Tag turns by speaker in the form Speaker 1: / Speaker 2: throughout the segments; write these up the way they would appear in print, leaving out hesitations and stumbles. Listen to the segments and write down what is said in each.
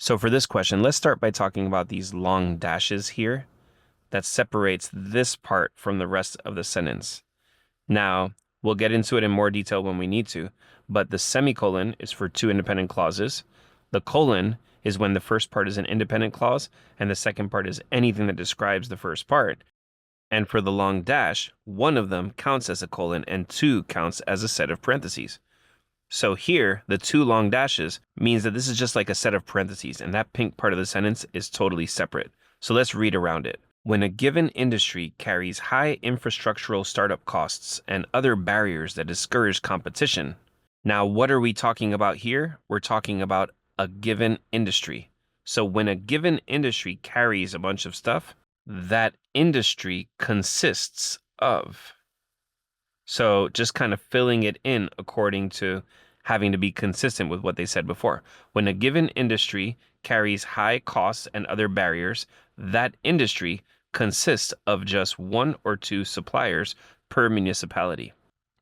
Speaker 1: So for this question, let's start by talking about these long dashes here that separates this part from the rest of the sentence. Now, we'll get into it in more detail when we need to, but the semicolon is for two independent clauses. The colon is when the first part is an independent clause and the second part is anything that describes the first part. And for the long dash, one of them counts as a colon and two counts as a set of parentheses. So here, the two long dashes means that this is just like a set of parentheses, and that pink part of the sentence is totally separate. So let's read around it. When a given industry carries high infrastructural startup costs and other barriers that discourage competition. Now, what are we talking about here? We're talking about a given industry. So when a given industry carries a bunch of stuff, that industry consists of. So just kind of filling it in according to having to be consistent with what they said before. When a given industry carries high costs and other barriers, that industry consists of just one or two suppliers per municipality.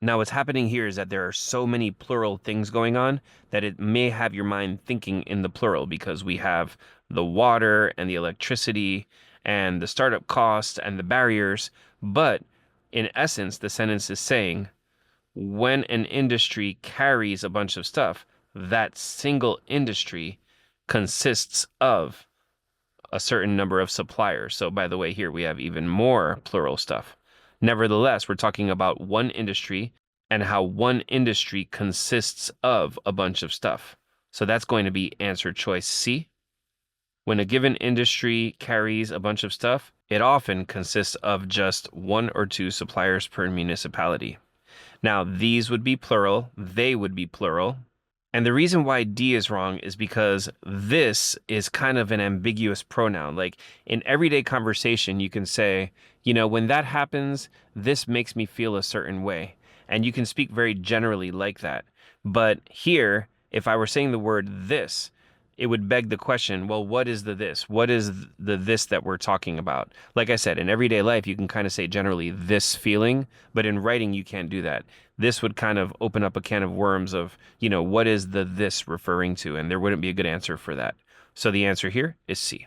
Speaker 1: Now, what's happening here is that there are so many plural things going on that it may have your mind thinking in the plural because we have the water and the electricity and the startup costs and the barriers, but in essence, the sentence is saying, when an industry carries a bunch of stuff, that single industry consists of a certain number of suppliers. So by the way, here we have even more plural stuff. Nevertheless, we're talking about one industry and how one industry consists of a bunch of stuff. So that's going to be answer choice C. When a given industry carries a bunch of stuff, it often consists of just one or two suppliers per municipality. Now, these would be plural, they would be plural. And the reason why D is wrong is because this is kind of an ambiguous pronoun. Like in everyday conversation, you can say, when that happens, this makes me feel a certain way. And you can speak very generally like that. But here, if I were saying the word this, it would beg the question, well, what is the this? What is the this that we're talking about? Like I said, in everyday life, you can kind of say generally this feeling, but in writing, you can't do that. This would kind of open up a can of worms of, what is the this referring to? And there wouldn't be a good answer for that. So the answer here is C.